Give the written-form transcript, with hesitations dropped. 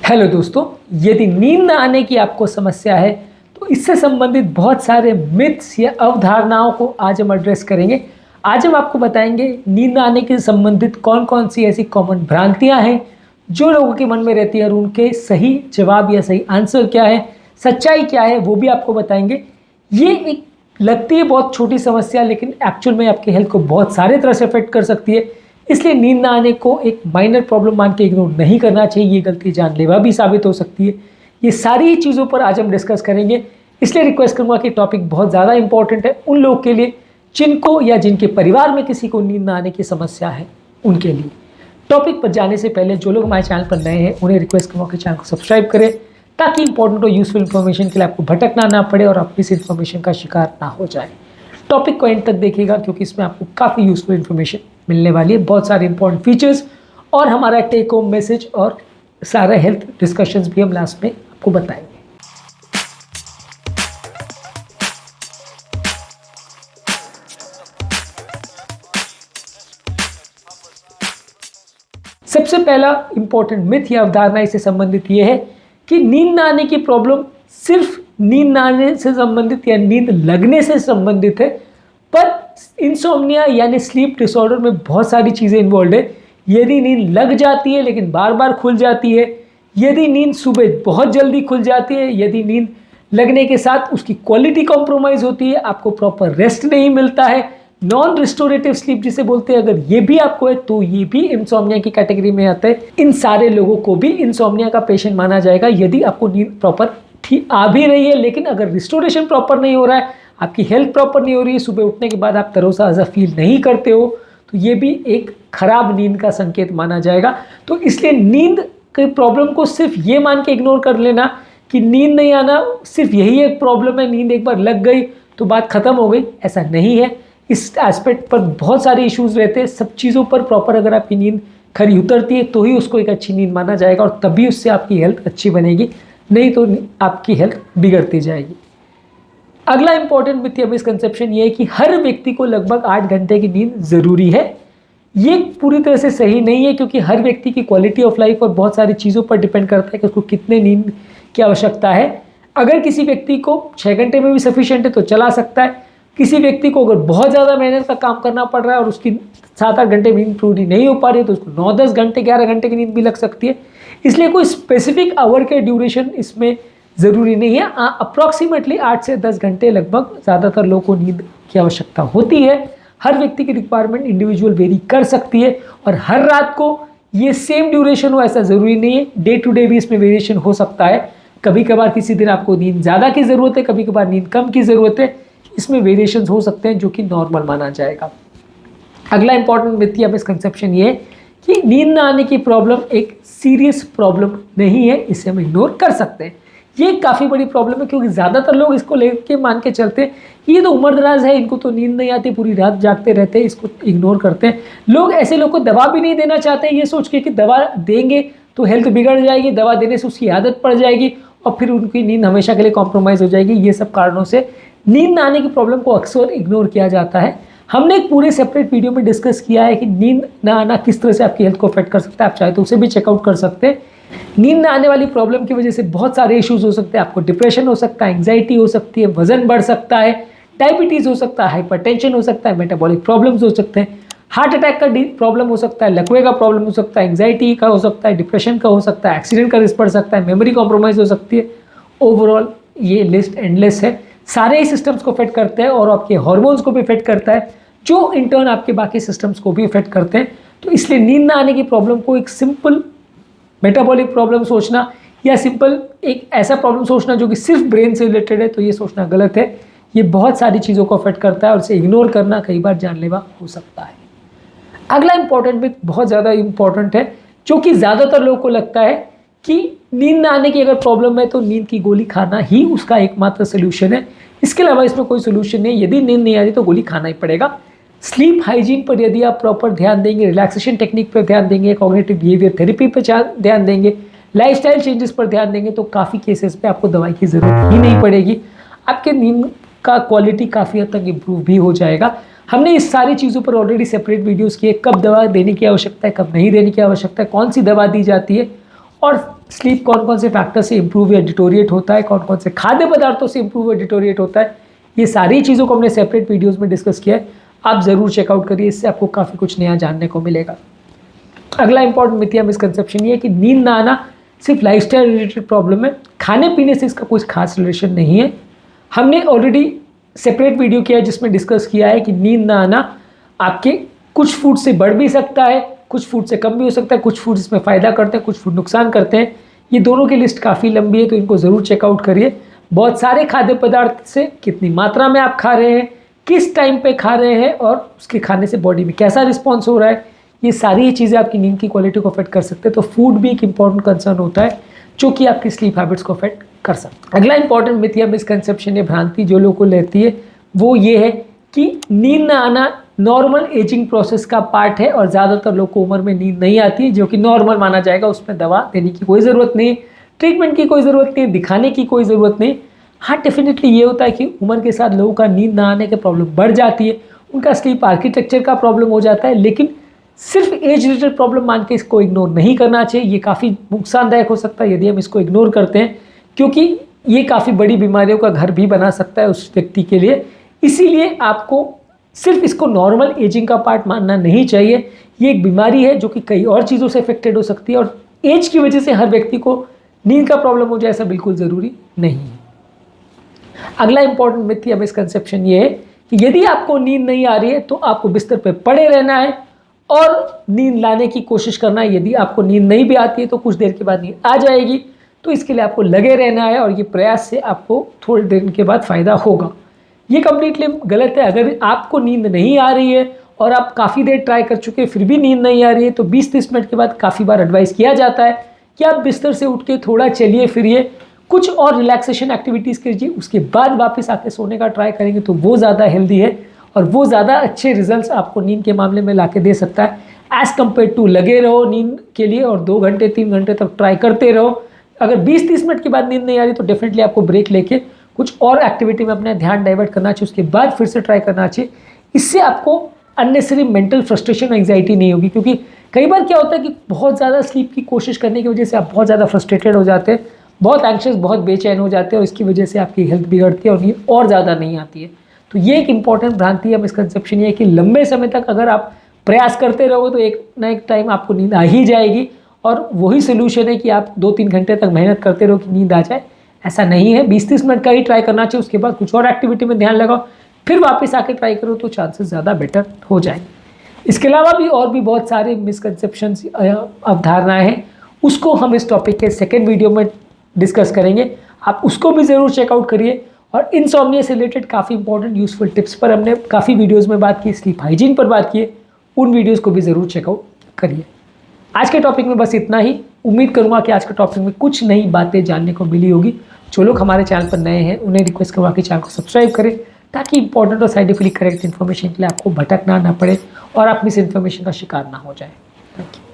Hello दोस्तों, यदि नींद न आने की आपको समस्या है तो इससे संबंधित बहुत सारे मिथ्स या अवधारणाओं को आज हम एड्रेस करेंगे। आज हम आपको बताएंगे नींद न आने के संबंधित कौन कौन सी ऐसी कॉमन भ्रांतियां हैं जो लोगों के मन में रहती है और उनके सही जवाब या सही आंसर क्या है, सच्चाई क्या है, वो भी आपको बताएंगे। ये एक लगती है बहुत छोटी समस्या, लेकिन एक्चुअल में आपके हेल्थ को बहुत सारे तरह से अफेक्ट कर सकती है। इसलिए नींद ना आने को एक माइनर प्रॉब्लम मान के इग्नोर नहीं करना चाहिए। ये गलती जानलेवा भी साबित हो सकती है। ये सारी चीज़ों पर आज हम डिस्कस करेंगे। इसलिए रिक्वेस्ट करूँगा कि टॉपिक बहुत ज़्यादा इंपॉर्टेंट है उन लोगों के लिए जिनको या जिनके परिवार में किसी को नींद ना आने की समस्या है, उनके लिए। टॉपिक पर जाने से पहले जो लोग हमारे चैनल पर नए हैं उन्हें रिक्वेस्ट करूँगा कि चैनल को सब्सक्राइब करें ताकि इंपॉर्टेंट और यूजफुल इन्फॉर्मेशन के लिए आपको भटकना ना पड़े और आप इस इन्फॉर्मेशन का शिकार ना हो जाए। टॉपिक को एंड तक देखिएगा क्योंकि इसमें आपको काफ़ी यूजफुल इन्फॉर्मेशन मिलने वाली है, बहुत सारे इंपॉर्टेंट फीचर्स और हमारा टेक होम मैसेज और सारे हेल्थ डिस्कशंस भी हम लास्ट में आपको बताएंगे। सबसे पहला इंपॉर्टेंट मिथ या अवधारणा इससे संबंधित ये है कि नींद ना आने की प्रॉब्लम सिर्फ नींद ना आने से संबंधित या नींद लगने से संबंधित है, पर इंसोम्निया यानी स्लीप डिसऑर्डर में बहुत सारी चीज़ें इन्वॉल्व है। यदि नींद लग जाती है लेकिन बार बार खुल जाती है, यदि नींद सुबह बहुत जल्दी खुल जाती है, यदि नींद लगने के साथ उसकी क्वालिटी कॉम्प्रोमाइज़ होती है, आपको प्रॉपर रेस्ट नहीं मिलता है, नॉन रिस्टोरेटिव स्लीप जिसे बोलते हैं, अगर ये भी आपको है तो ये भी इंसोम्निया की कैटेगरी में आता है। इन सारे लोगों को भी इंसोम्निया का पेशेंट माना जाएगा यदि आपको नींद प्रॉपर ठीक आ भी रही है, लेकिन अगर रिस्टोरेशन प्रॉपर नहीं हो रहा है, आपकी हेल्थ प्रॉपर नहीं हो रही है, सुबह उठने के बाद आप तरोताज़ा फील नहीं करते हो, तो ये भी एक खराब नींद का संकेत माना जाएगा। तो इसलिए नींद की प्रॉब्लम को सिर्फ ये मान के इग्नोर कर लेना कि नींद नहीं आना सिर्फ यही एक प्रॉब्लम है, नींद एक बार लग गई तो बात खत्म हो गई, ऐसा नहीं है। इस एस्पेक्ट पर बहुत सारे इश्यूज रहते हैं। सब चीज़ों पर प्रॉपर अगर आपकी नींद खरी उतरती है तो ही उसको एक अच्छी नींद माना जाएगा और तभी उससे आपकी हेल्थ अच्छी बनेगी, नहीं तो आपकी हेल्थ बिगड़ती जाएगी। अगला इंपॉर्टेंट मिथ या मिसकंसेप्शन ये है कि हर व्यक्ति को लगभग 8 घंटे की नींद ज़रूरी है। ये पूरी तरह से सही नहीं है क्योंकि हर व्यक्ति की क्वालिटी ऑफ लाइफ और बहुत सारी चीज़ों पर डिपेंड करता है कि उसको कितने नींद की आवश्यकता है। अगर किसी व्यक्ति को 6 घंटे में भी सफिशिएंट है तो चला सकता है। किसी व्यक्ति को अगर बहुत ज़्यादा मेहनत का काम करना पड़ रहा है और उसकी 7-8 घंटे नींद पूरी नहीं हो पा रही है तो उसको 9-10 घंटे 11 घंटे की नींद भी लग सकती है। इसलिए कोई स्पेसिफिक आवर के ड्यूरेशन इसमें ज़रूरी नहीं है। अप्रॉक्सीमेटली 8 से 10 घंटे लगभग ज़्यादातर लोगों को नींद की आवश्यकता होती है। हर व्यक्ति की रिक्वायरमेंट इंडिविजुअल वेरी कर सकती है और हर रात को ये सेम ड्यूरेशन हो ऐसा ज़रूरी नहीं है। डे टू डे भी इसमें वेरिएशन हो सकता है। कभी कभार किसी दिन आपको नींद ज़्यादा की ज़रूरत है, कभी कभार नींद कम की ज़रूरत है। इसमें वेरिएशन हो सकते हैं जो कि नॉर्मल माना जाएगा। अगला इंपॉर्टेंट मिथ या मिसकंसेप्शन ये है कि नींद ना आने की प्रॉब्लम एक सीरियस प्रॉब्लम नहीं है, इसे हम इग्नोर कर सकते हैं। ये काफ़ी बड़ी प्रॉब्लम है क्योंकि ज़्यादातर लोग इसको लेके मान के चलते हैं ये तो उम्रदराज है, इनको तो नींद नहीं आती, पूरी रात जागते रहते हैं, इसको इग्नोर करते हैं। लोग ऐसे लोग को दवा भी नहीं देना चाहते ये सोच के कि दवा देंगे तो हेल्थ बिगड़ जाएगी, दवा देने से उसकी आदत पड़ जाएगी और फिर उनकी नींद हमेशा के लिए कॉम्प्रोमाइज़ हो जाएगी। ये सब कारणों से नींद ना आने की प्रॉब्लम को अक्सर इग्नोर किया जाता है। हमने एक पूरे सेपरेट वीडियो में डिस्कस किया है कि नींद ना आना किस तरह से आपकी हेल्थ को अफेक्ट कर सकता है, आप चाहे तो उसे भी चेकआउट कर सकते हैं। नींद ना आने वाली प्रॉब्लम की वजह से बहुत सारे इश्यूज हो सकते हैं। आपको डिप्रेशन हो सकता है, एंग्जाइटी हो सकती है, वजन बढ़ सकता है, डायबिटीज़ हो सकता है, हाइपरटेंशन हो सकता है, मेटाबॉलिक प्रॉब्लम्स हो सकते हैं, हार्ट अटैक का प्रॉब्लम हो सकता है, लकवे का प्रॉब्लम हो सकता है, एंग्जाइटी का हो सकता है, डिप्रेशन का हो सकता है, एक्सीडेंट का रिस्क पड़ सकता है, मेमोरी कॉम्प्रोमाइज़ हो सकती है। ओवरऑल ये लिस्ट एंडलेस है, सारे ही सिस्टम्स को इफेक्ट करते हैं और आपके हार्मोन्स को भी इफेक्ट करता है जो इंटर्न आपके बाकी सिस्टम्स को भी इफेक्ट करते हैं। तो इसलिए नींद ना आने की प्रॉब्लम को एक सिंपल मेटाबॉलिक प्रॉब्लम सोचना या सिंपल एक ऐसा प्रॉब्लम सोचना जो कि सिर्फ ब्रेन से रिलेटेड है तो ये सोचना गलत है। ये बहुत सारी चीज़ों को अफेक्ट करता है और इसे इग्नोर करना कई बार जानलेवा हो सकता है। अगला इंपॉर्टेंट मिथ बहुत ज़्यादा इंपॉर्टेंट है जो कि ज़्यादातर लोगों को लगता है कि नींद ना आने की अगर प्रॉब्लम है तो नींद की गोली खाना ही उसका एकमात्र सोल्यूशन है। इसके अलावा इसमें कोई सोल्यूशन नहीं है। यदि नींद नहीं आ रही तो गोली खाना ही पड़ेगा। स्लीप हाइजीन पर यदि आप प्रॉपर ध्यान देंगे, रिलैक्सेशन टेक्निक पर ध्यान देंगे, कॉग्निटिव बिहेवियर थेरेपी पर ध्यान देंगे, लाइफस्टाइल चेंजेस पर ध्यान देंगे तो काफ़ी केसेस पे आपको दवाई की ज़रूरत ही नहीं पड़ेगी। आपके नींद का क्वालिटी काफ़ी हद तक इम्प्रूव भी हो जाएगा। हमने इस सारी चीज़ों पर ऑलरेडी सेपरेट वीडियोस किए, कब दवा देने की आवश्यकता है, कब नहीं देने की आवश्यकता है, कौन सी दवा दी जाती है और स्लीप कौन कौन से फैक्टर से इंप्रूव या डिटोरिएट होता है, कौन कौन से खाद्य पदार्थों से इंप्रूव या डिटोरिएट होता है, ये सारी चीज़ों को हमने सेपरेट वीडियोस में डिस्कस किया है। आप ज़रूर चेकआउट करिए, इससे आपको काफ़ी कुछ नया जानने को मिलेगा। अगला इंपॉर्टेंट मिथ या मिसकंसेप्शन ये है कि नींद ना आना सिर्फ लाइफस्टाइल रिलेटेड प्रॉब्लम है, खाने पीने से इसका कोई खास रिलेशन नहीं है। हमने ऑलरेडी सेपरेट वीडियो किया है जिसमें डिस्कस किया है कि नींद ना आना आपके कुछ फूड से बढ़ भी सकता है, कुछ फूड से कम भी हो सकता है, कुछ फूड इसमें फ़ायदा करते हैं, कुछ फूड नुकसान करते हैं। ये दोनों की लिस्ट काफ़ी लंबी है, तो इनको ज़रूर चेकआउट करिए। बहुत सारे खाद्य पदार्थ से कितनी मात्रा में आप खा रहे हैं, किस टाइम पे खा रहे हैं और उसके खाने से बॉडी में कैसा रिस्पॉन्स हो रहा है, ये सारी चीज़ें आपकी नींद की क्वालिटी को अफेक्ट कर सकते हैं। तो फूड भी एक इंपॉर्टेंट कंसर्न होता है जो कि आपकी स्लीप हैबिट्स को अफेक्ट कर सकता है। अगला इंपॉर्टेंट मिथ या मिसकंसेप्शन या भ्रांति जो लोगों को लेती है वो ये है कि नींद ना आना नॉर्मल एजिंग प्रोसेस का पार्ट है और ज़्यादातर लोग को उम्र में नींद नहीं आती है, जो कि नॉर्मल माना जाएगा। उसमें दवा देने की कोई ज़रूरत नहीं, ट्रीटमेंट की कोई ज़रूरत नहीं, दिखाने की कोई ज़रूरत नहीं। हाँ, डेफिनेटली ये होता है कि उम्र के साथ लोगों का नींद ना आने की प्रॉब्लम बढ़ जाती है, उनका स्लीप आर्किटेक्चर का प्रॉब्लम हो जाता है। लेकिन सिर्फ एज रिलेटेड प्रॉब्लम मान के इसको इग्नोर नहीं करना चाहिए। ये काफ़ी नुकसानदायक हो सकता है यदि हम इसको इग्नोर करते हैं, क्योंकि ये काफ़ी बड़ी बीमारियों का घर भी बना सकता है उस व्यक्ति के लिए। इसीलिए आपको सिर्फ इसको नॉर्मल एजिंग का पार्ट मानना नहीं चाहिए। ये एक बीमारी है जो कि कई और चीज़ों से अफेक्टेड हो सकती है और एज की वजह से हर व्यक्ति को नींद का प्रॉब्लम हो जाए ऐसा बिल्कुल ज़रूरी नहीं है। अगला इंपॉर्टेंट मिथ या मिसकंसेप्शन ये है कि यदि आपको नींद नहीं आ रही है तो आपको बिस्तर पर पड़े रहना है और नींद लाने की कोशिश करना है। यदि आपको नींद नहीं भी आती है तो कुछ देर के बाद नींद आ जाएगी, तो इसके लिए आपको लगे रहना है और ये प्रयास से आपको थोड़ी देर के बाद फ़ायदा होगा। ये कम्प्लीटली गलत है। अगर आपको नींद नहीं आ रही है और आप काफ़ी देर ट्राई कर चुके हैं फिर भी नींद नहीं आ रही है, तो 20-30 मिनट के बाद काफ़ी बार एडवाइस किया जाता है कि आप बिस्तर से उठ के थोड़ा चलिए फिरिए, कुछ और रिलैक्सेशन एक्टिविटीज़ कीजिए, उसके बाद वापस आके सोने का ट्राई करेंगे तो वो ज़्यादा हेल्दी है और वो ज़्यादा अच्छे रिजल्ट्स आपको नींद के मामले में ला के दे सकता है एज़ कम्पेयर टू लगे रहो नींद के लिए और 2 घंटे 3 घंटे तक ट्राई करते रहो। अगर 20-30 मिनट के बाद नींद नहीं आ रही तो डेफिनेटली आपको ब्रेक लेके कुछ और एक्टिविटी में अपना ध्यान डाइवर्ट करना चाहिए, उसके बाद फिर से ट्राई करना चाहिए। इससे आपको अननेसेसरी मेंटल फ्रस्ट्रेशन, एंग्जाइटी नहीं होगी, क्योंकि कई बार क्या होता है कि बहुत ज़्यादा स्लीप की कोशिश करने की वजह से आप बहुत ज़्यादा फ्रस्ट्रेटेड हो जाते हैं, बहुत एंग्शियस, बहुत बेचैन हो जाते हैं और इसकी वजह से आपकी हेल्थ बिगड़ती है और नींद और ज़्यादा नहीं आती है। तो ये एक इंपॉर्टेंट भ्रांति या मिसकंसेप्शन है कि लंबे समय तक अगर आप प्रयास करते रहोगे तो एक ना एक टाइम आपको नींद आ ही जाएगी और वही सोल्यूशन है कि आप 2-3 घंटे तक मेहनत करते रहो कि नींद आ जाए। ऐसा नहीं है, 20-30 मिनट का ही ट्राई करना चाहिए, उसके बाद कुछ और एक्टिविटी में ध्यान लगाओ, फिर वापस आके ट्राई करो तो चांसेस ज़्यादा बेटर हो जाए। इसके अलावा भी और भी बहुत सारे मिसकंसेप्शंस, अवधारणाएं हैं, उसको हम इस टॉपिक के सेकेंड वीडियो में डिस्कस करेंगे। आप उसको भी ज़रूर चेकआउट करिए। और इनसोम्निया से रिलेटेड काफ़ी इंपॉर्टेंट यूजफुल टिप्स पर हमने काफ़ी वीडियोज़ में बात की, स्लीप हाइजीन पर बात की, उन वीडियोज़ को भी ज़रूर चेकआउट करिए। आज के टॉपिक में बस इतना ही। उम्मीद करूँगा कि आज के टॉपिक में कुछ नई बातें जानने को मिली होगी। जो लोग हमारे चैनल पर नए हैं उन्हें रिक्वेस्ट करूँगा कि चैनल को सब्सक्राइब करें, ताकि इंपॉर्टेंट और साइंटिफिकली करेक्ट इन्फॉर्मेशन के लिए आपको भटकना ना पड़े और आप मिस इन्फॉर्मेशन का शिकार ना हो जाए। Thank you.